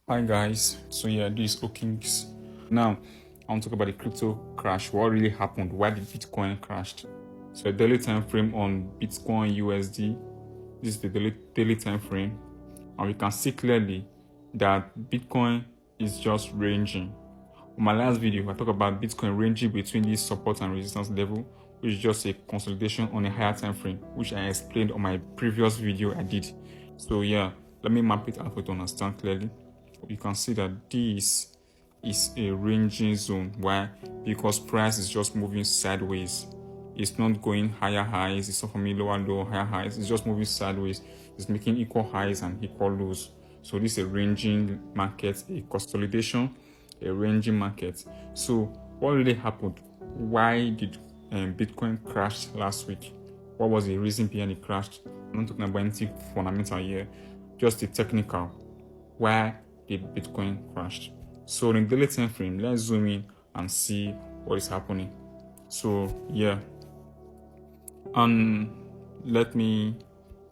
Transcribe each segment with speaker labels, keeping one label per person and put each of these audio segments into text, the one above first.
Speaker 1: Hi guys, so yeah, this is Okings. Now, I want to talk about the crypto crash. What really happened? Why did Bitcoin crashed? So a daily time frame on Bitcoin USD. This is the daily time frame, and we can see clearly that Bitcoin is just ranging. On my last video, I talked about Bitcoin ranging between this support and resistance level, which is just a consolidation on a higher time frame, which I explained on my previous video I did. So yeah, let me map it out for you to understand clearly. You can see that this is a ranging zone. Why? Because price is just moving sideways. It's not going higher highs, it's not forming lower low, higher highs. It's just moving sideways. It's making equal highs and equal lows. So this is a ranging market, a consolidation, a ranging market. So what really happened? Why did Bitcoin crash last week? What was the reason behind it crashed? I'm not talking about anything fundamental here, just the technical. Why did Bitcoin crash? So in the daily time frame, let's zoom in and see what is happening. So yeah, and let me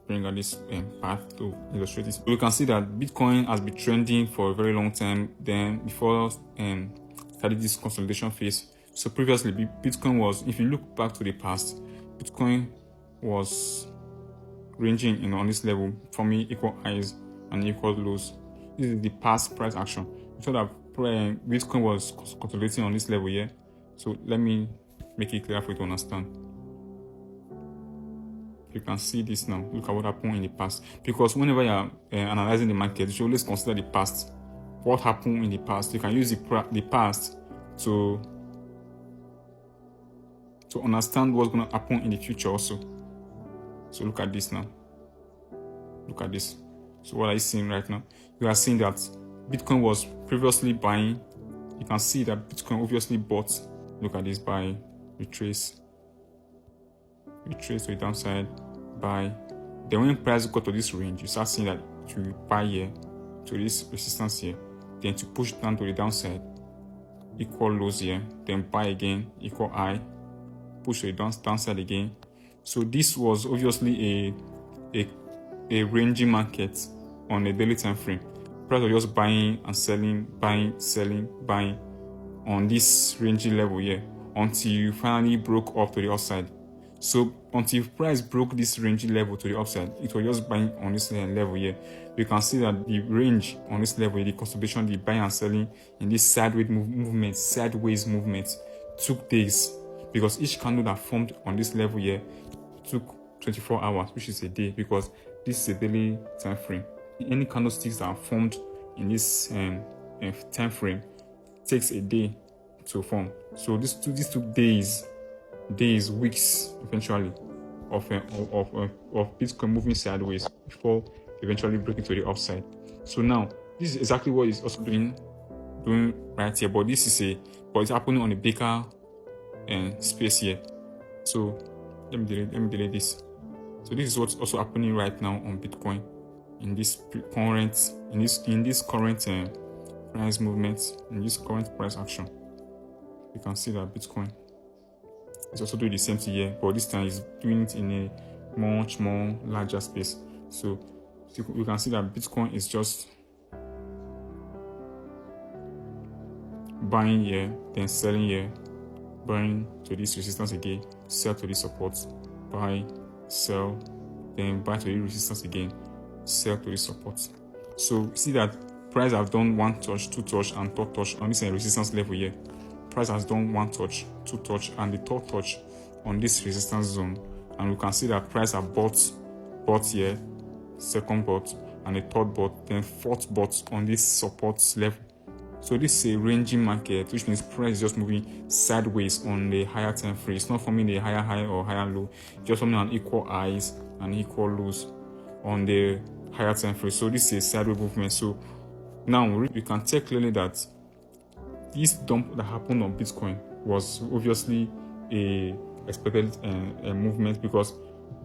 Speaker 1: bring out this path to illustrate this. We can see that Bitcoin has been trending for a very long time. Then before started this consolidation phase. So previously, Bitcoin was, if you look back to the past, Bitcoin was ranging on this level, forming equal highs and equal lows. This is the past price action. So that Bitcoin was consolidating on this level here. So let me make it clear for you to understand. You can see this now. Look at what happened in the past. Because whenever you are analyzing the market, you should always consider the past. What happened in the past? You can use the past to understand what's going to happen in the future also. So look at this now. Look at this. So what are you seeing right now? You are seeing that Bitcoin was previously buying. You can see that Bitcoin obviously bought. Look at this, buy, retrace to the downside, buy. Then when price got to this range, you start seeing that to buy here, to this resistance here, then to push down to the downside, equal lows here, then buy again, equal high, push to the downside again. So this was obviously a ranging market on a daily time frame. Price was just buying and selling, buying, selling, buying on this ranging level here until you finally broke up to the upside. So until price broke this ranging level to the upside, it was just buying on this level here. You can see that the range on this level, the consolidation, the buying and selling in this sideways movement took days, because each candle that formed on this level here took 24 hours, which is a day, because this is a daily time frame. Any candlesticks that are formed in this time frame takes a day to form. So these took days, weeks eventually of Bitcoin moving sideways before eventually breaking to the upside. So now this is exactly what it's also doing right here, but it's happening on a bigger space here. So let me delete this. So this is what's also happening right now on Bitcoin in this current price movement, in this current price action. You can see that Bitcoin is also doing the same thing here, but this time it's doing it in a much more larger space. So you can see that Bitcoin is just buying here, then selling here, buying to this resistance again, sell to this support, buy, sell, then buy to the resistance again, sell to the support. So see that price have done one touch, two touch, and third touch on this resistance level here. Price has done one touch, two touch, and the third touch on this resistance zone. And we can see that price have bought here, second bought, and the third bought, then fourth bought on this support level. So this is a ranging market, which means price is just moving sideways on the higher time frame. It's not forming a higher high or higher low, just forming an equal highs and equal lows on the higher time frame. So this is a sideways movement. So now we can tell clearly that this dump that happened on Bitcoin was obviously a expected movement, because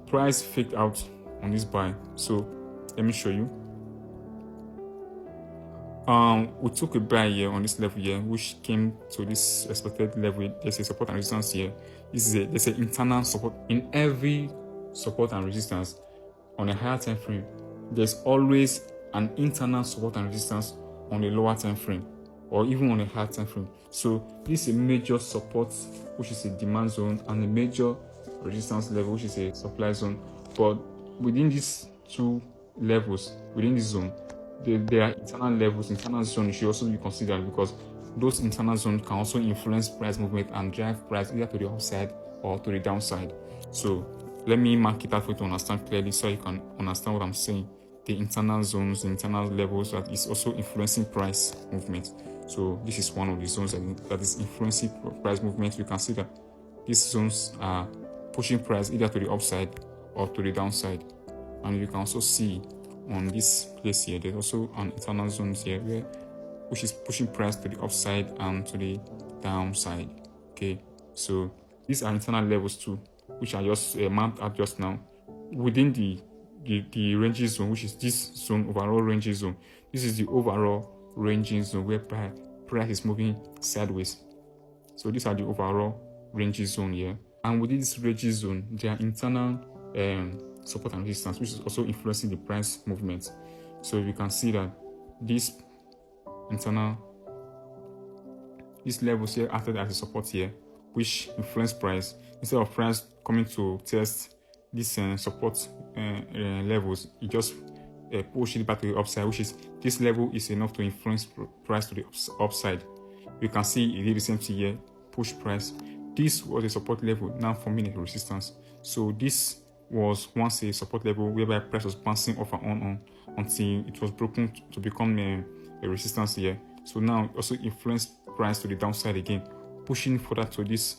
Speaker 1: price faked out on this buy. So let me show you. We took a buy here on this level here, which came to this expected level. There's a support and resistance here. There's an internal support in every support and resistance on a higher time frame. There's always an internal support and resistance on a lower time frame or even on a higher time frame. So this is a major support, which is a demand zone, and a major resistance level, which is a supply zone. But within these two levels, within this zone, there are internal levels, internal zones should also be considered, because those internal zones can also influence price movement and drive price either to the upside or to the downside. So let me mark it out for you to understand clearly, so you can understand what I'm saying. The internal zones, the internal levels that is also influencing price movement. So this is one of the zones that is influencing price movement. You can see that these zones are pushing price either to the upside or to the downside. And you can also see on this place here, there's also an internal zone here which is pushing price to the upside and to the downside. Okay, so these are internal levels too, which are just mapped out just now within the ranges zone, which is this zone, overall ranges zone. This is the overall ranging zone where price is moving sideways. So these are the overall ranges zone here, and within this ranges zone there are internal support and resistance, which is also influencing the price movement. So you can see that these levels here acted as a support here, which influence price. Instead of price coming to test these support levels, it just push it back to the upside, which is this level is enough to influence price to the upside. You can see it did the same thing here, push price. This was a support level, now forming a resistance. So this was once a support level whereby price was bouncing off and on until it was broken to become a resistance here. So now it also influenced price to the downside again, pushing further to this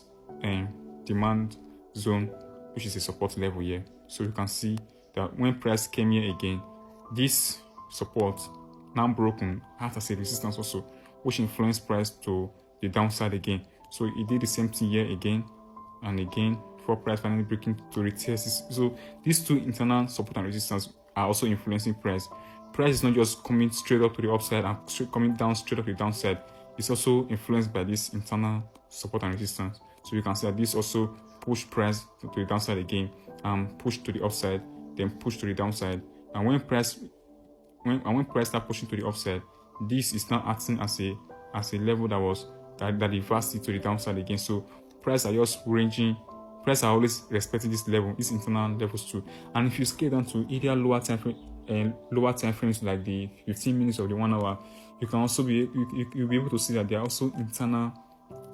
Speaker 1: demand zone, which is a support level here. So you can see that when price came here again, this support now broken acts as a resistance also, which influenced price to the downside again. So it did the same thing here again and again before price finally breaking to retest this. So these two internal support and resistance are also influencing price. Price is not just coming straight up to the upside and coming down straight up to the downside. It's also influenced by this internal support and resistance. So you can see that this also push price to the downside again, push to the upside, then push to the downside. And when price start pushing to the upside, this is now acting as a level that reversed it to the downside again. So price are just ranging. Price are always respecting this level, these internal levels too. And if you scale down to either lower time frames like the 15 minutes or the 1 hour, you can also you'll be able to see that there are also internal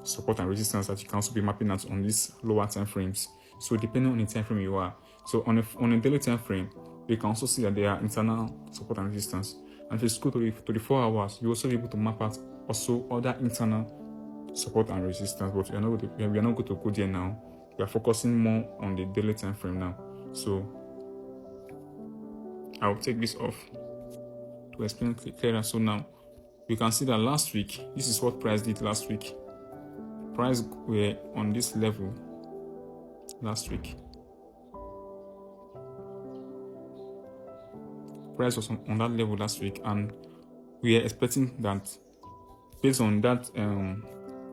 Speaker 1: support and resistance that you can also be mapping out on these lower time frames. So depending on the time frame you are, so on a daily time frame, you can also see that there are internal support and resistance. And if you go to the 4 hours, you also be able to map out also other internal support and resistance. But we are not going to go there now. We are focusing more on the daily time frame now. So I'll take this off to explain clearer. So now you can see that last week, this is what price did last week. Price were on this level last week. Price was on that level last week, and we are expecting that based on that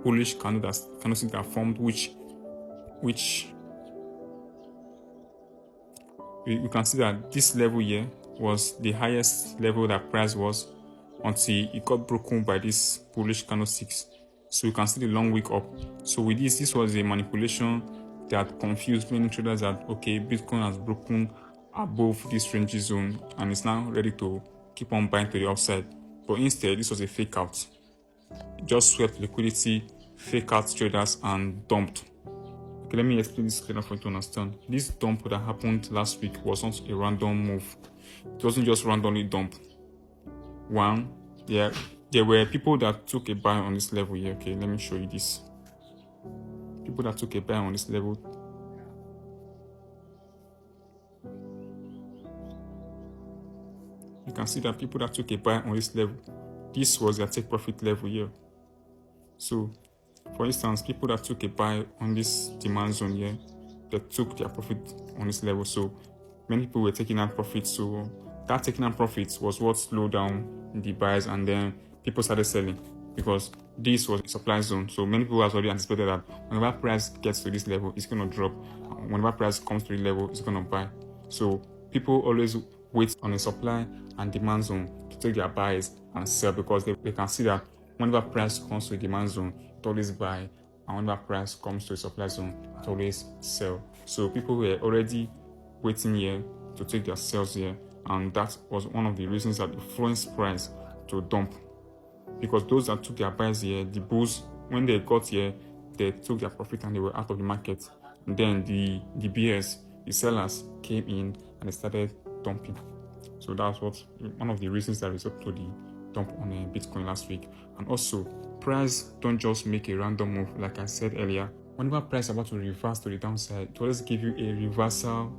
Speaker 1: bullish candlestick that formed, which you can see that this level here was the highest level that price was until it got broken by this bullish candlesticks. So you can see the long wick up. So with this was a manipulation that confused many traders that okay, Bitcoin has broken above this range zone and is now ready to keep on buying to the upside. But instead, this was a fake out. It just swept liquidity, fake out traders, and dumped. Okay, let me explain this clearer for you to understand. This dump that happened last week was not a random move. It wasn't just randomly dump. One, there were people that took a buy on this level here. Okay, let me show you this. People that took a buy on this level. You can see that people that took a buy on this level, this was their take profit level here. So, for instance, people that took a buy on this demand zone here, they took their profit on this level. So, many people were taking out profits. So, that taking out profits was what slowed down the buys, and then people started selling because this was a supply zone. So, many people have already anticipated that whenever price gets to this level, it's going to drop. Whenever price comes to the level, it's going to buy. So, people always wait on a supply and demand zone to take their buys and sell, because they can see that whenever price comes to a demand zone, it always buy, and whenever price comes to a supply zone, it always sell. So people were already waiting here to take their sales here, and that was one of the reasons that influenced price to dump. Because those that took their buys here, the bulls, when they got here, they took their profit and they were out of the market. And then the bears, the sellers, came in and they started dumping. So that's one of the reasons that resulted to the dump on Bitcoin last week. And also, price don't just make a random move, like I said earlier. Whenever price is about to reverse to the downside, it always give you a reversal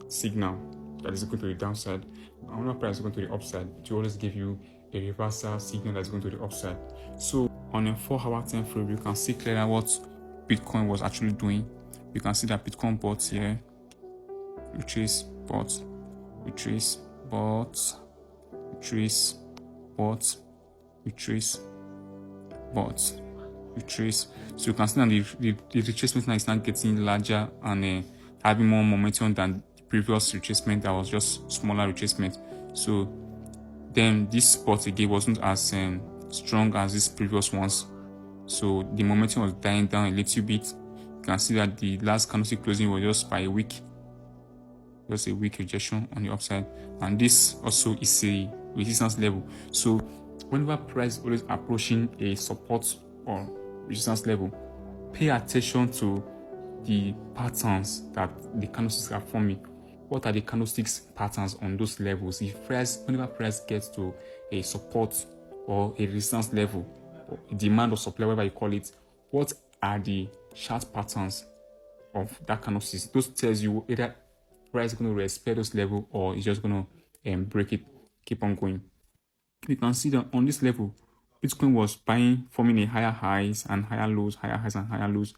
Speaker 1: signal that is going to the downside. And whenever price is going to the upside, it will always give you a reversal signal that's going to the upside. So on a 4-hour time frame, you can see clearly what Bitcoin was actually doing. You can see that Bitcoin bought here, retrace, bought, retrace, bought, retrace, bought, retrace, bought, retrace. So you can see that the retracement now is now getting larger and having more momentum than the previous retracement that was just smaller retracement. So then this spot again wasn't as strong as these previous ones. So the momentum was dying down a little bit. You can see that the last candlestick closing was just by a week. Just a weak rejection on the upside. And this also is a resistance level. So whenever price is always approaching a support or resistance level, pay attention to the patterns that the candlesticks are forming. What are the candlesticks patterns on those levels? Whenever price gets to a support or a resistance level, or demand or supply, whatever you call it, what are the chart patterns of that candlesticks? Those tells you either price is going to respect those level or it's just going to break it, keep on going. You can see that on this level, Bitcoin was buying, forming a higher highs and higher lows, higher highs and higher lows,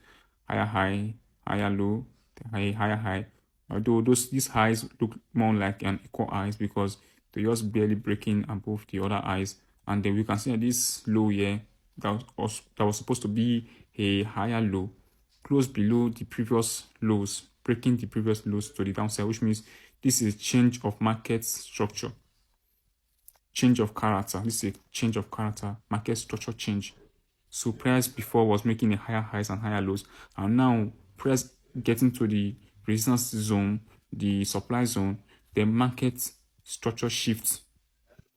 Speaker 1: higher high, higher low, higher high. Although these highs look more like an equal highs because they're just barely breaking above the other highs. And then we can see that this low here that was supposed to be a higher low, close below the previous lows, breaking the previous lows to the downside, which means this is a change of market structure, change of character. This is a change of character, market structure change. So price before was making a higher highs and higher lows, and now price getting to the resistance zone, the supply zone, the market structure shifts.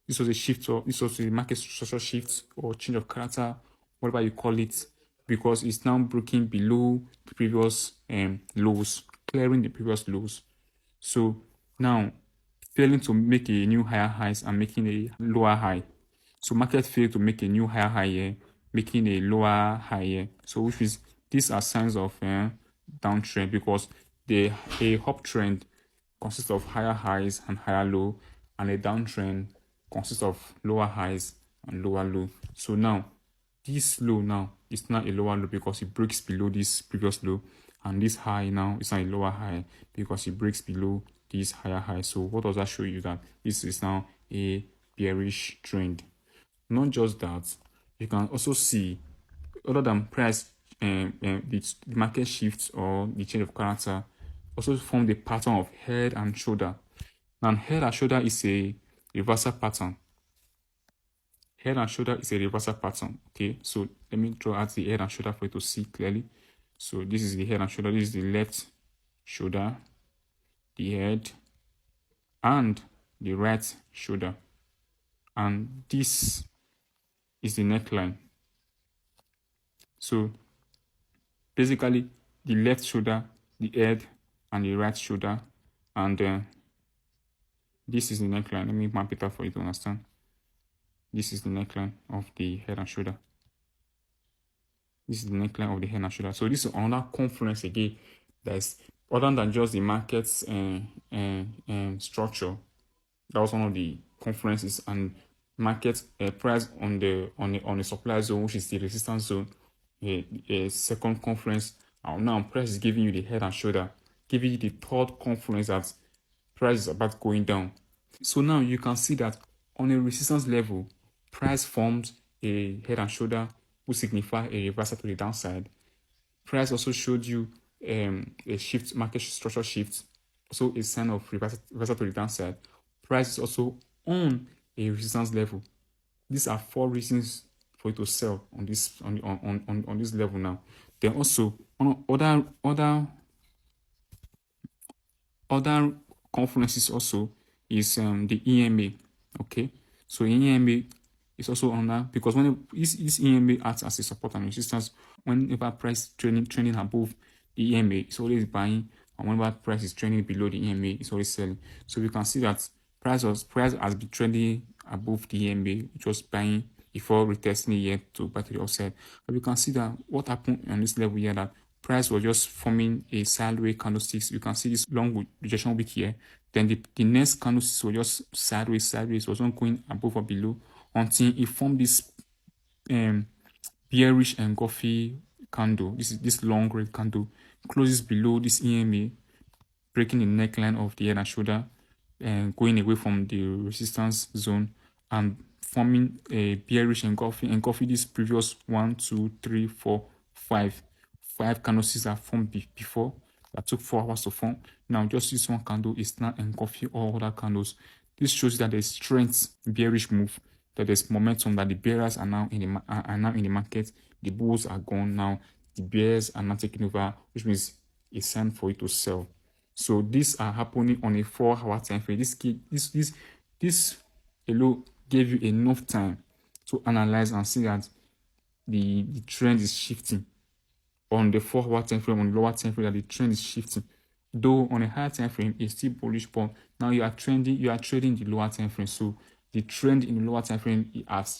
Speaker 1: This was a shift, or this was a market structure shift or change of character, whatever you call it, because it's now breaking below the previous lows, clearing the previous lows. So now failing to make a new higher highs and making a lower high. So market failed to make a new higher high here, making a lower high here. So which is, these are signs of downtrend, because a uptrend consists of higher highs and higher low, and a downtrend consists of lower highs and lower low. So now this low now is not a lower low because it breaks below this previous low, and this high now is not a lower high because it breaks below this higher high. So what does that show you? That this is now a bearish trend. Not just that, you can also see, other than price the market shifts or the change of character, also form the pattern of head and shoulder. Now head and shoulder is a reversal pattern. Head and shoulder is a reversal pattern. Okay, so let me draw out the head and shoulder for you to see clearly. So this is the head and shoulder. This is the left shoulder, the head, and the right shoulder, and this is the neckline. So basically the left shoulder, the head, and the right shoulder, and this is the neckline. Let me map it out for you to understand. This is the neckline of the head and shoulder. This is the neckline of the head and shoulder. So this is another confluence again that's other than just the market's structure. That was one of the confluences, and market price on the supply zone, which is the resistance zone, a second confluence. And now price is giving you the head and shoulder, giving you the third confluence that price is about going down. So now you can see that on a resistance level, price forms a head and shoulder, which signify a reversal to the downside. Price also showed you a shift, market structure shift, also a sign of reversal to the downside. price is also on a resistance level. These are 4 reasons for you to sell on this on this level now. Then also on other conferences also is the EMA. Okay, so EMA is also on that because when this EMA acts as a support and resistance. Whenever price trending above the EMA, it's always buying, and whenever price is trending below the EMA, it's always selling. So we can see that price has been trending above the EMA, which was buying before retesting it here to buy to the upside. But we can see that what happened on this level here, that price was just forming a sideways candlesticks. You can see this long rejection wick here. Then the next candlesticks were just sideways, it was not going above or below until it formed this bearish engulfing candle. This long red candle closes below this EMA, breaking the neckline of the head and shoulder and going away from the resistance zone and forming a bearish engulfing this previous 1, 2, 3, 4, 5 candlesticks that formed before, that took 4 hours to form. Now just this one candle is now engulfing all other candles. This shows that there's strength, bearish move, that there's momentum, that the bearers are now in the market, the bulls are gone now, the bears are now taking over, which means it's time for you to sell. So these are happening on a 4-hour time frame. This alone gave you enough time to analyze and see that the trend is shifting on the 4-hour time frame, on the lower time frame, that the trend is shifting. Though on a higher time frame, it's still bullish, but now you are trading the lower time frame. So the trend in the lower time frame has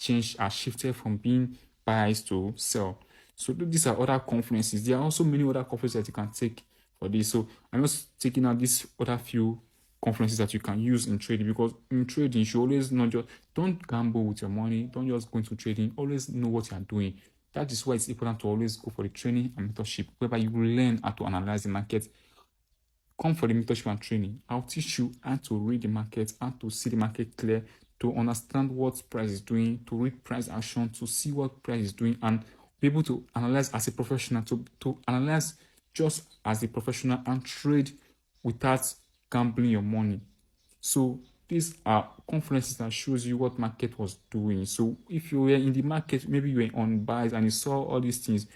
Speaker 1: shifted from being buys to sell. So these are other conferences. There are also many other conferences that you can take for this. So I'm just taking out these other few conferences that you can use in trading, because in trading you should always don't gamble with your money. Don't just go into trading. Always know what you are doing. That is why it's important to always go for the training and mentorship, whereby you will learn how to analyze the market. Come for the mentorship and training. I'll teach you how to read the market, how to see the market clear, to understand what price is doing, to read price action, to see what price is doing, and be able to analyze as a professional, to analyze just as a professional and trade without gambling your money. So these are conferences that shows you what market was doing. So if you were in the market, maybe you were on buys and you saw all these things,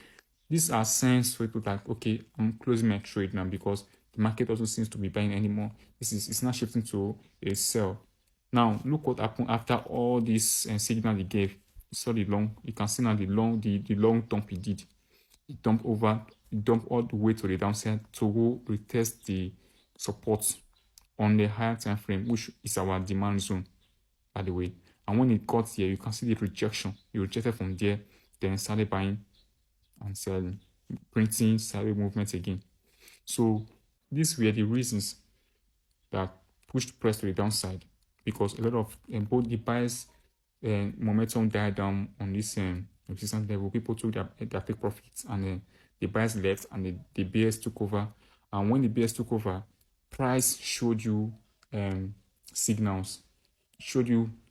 Speaker 1: these are signs for people that, okay, I'm closing my trade now because the market also seems to be buying anymore. It's not shifting to a sell. Now look what happened after all this signal he gave. You saw the long. You can see now the long dump he did. It dumped all the way to the downside to go retest the support on the higher time frame, which is our demand zone, by the way. And when it got here, you can see the rejection. You rejected from there, then started buying and selling, printing sideways movement again. So these were the reasons that pushed price to the downside, because a lot of both the buyers momentum died down on this resistance level. People took their take profits, and the buyers left, and the bears took over. And when the bears took over, price showed you signals,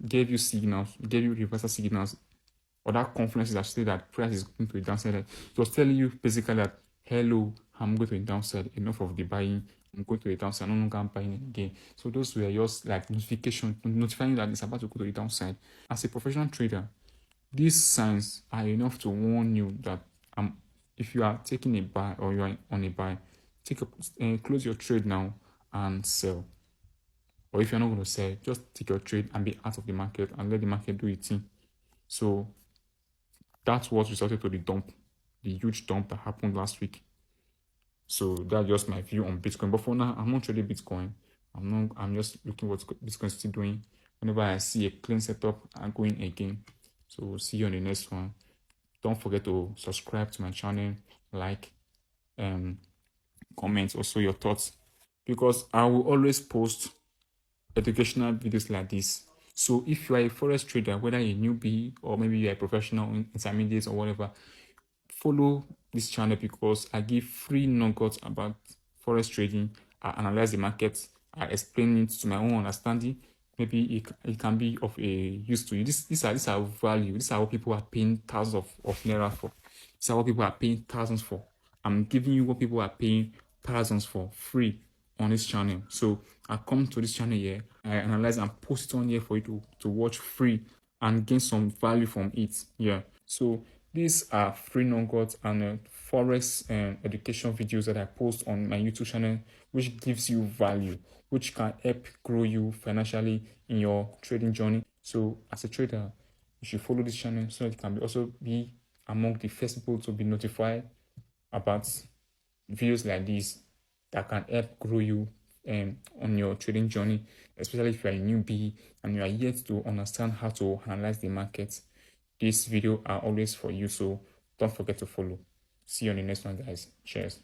Speaker 1: gave you reversal signals, other conferences that say that price is going to the downside. It was telling you basically that, hello, I'm going to the downside, enough of the buying, I'm going to the downside, no longer buying again. So those were just like notification, notifying that it's about to go to the downside. As a professional trader, these signs are enough to warn you that if you are taking a buy or you are on a buy, close your trade now and sell. Or if you're not going to sell, just take your trade and be out of the market and let the market do its thing. So that's what resulted to the huge dump that happened last week. So that's just my view on Bitcoin. But for now, I'm not trading Bitcoin. I'm just looking what Bitcoin is still doing. Whenever I see a clean setup, I'm going again. So we'll see you on the next one. Don't forget to subscribe to my channel, like, comment also your thoughts, because I will always post educational videos like this. So if you are a forex trader, whether a newbie or maybe you're a professional, intermediate or whatever, follow this channel, because I give free nuggets about forex trading. I analyze the market, I explain it to my own understanding. Maybe it can be of a use to you. These are value. These are what people are paying thousands of naira for. These are what people are paying thousands for. I'm giving you what people are paying thousands for free on this channel. So I come to this channel here, I analyze and post it on here for you to watch free and gain some value from it. Yeah. So these are free nuggets and Forex education videos that I post on my YouTube channel, which gives you value, which can help grow you financially in your trading journey. So as a trader, you should follow this channel so that you can also be among the first people to be notified about videos like this that can help grow you on your trading journey, especially if you are a newbie and you are yet to understand how to analyze the market. This video are always for you, so don't forget to follow. See you on the next one, guys. Cheers.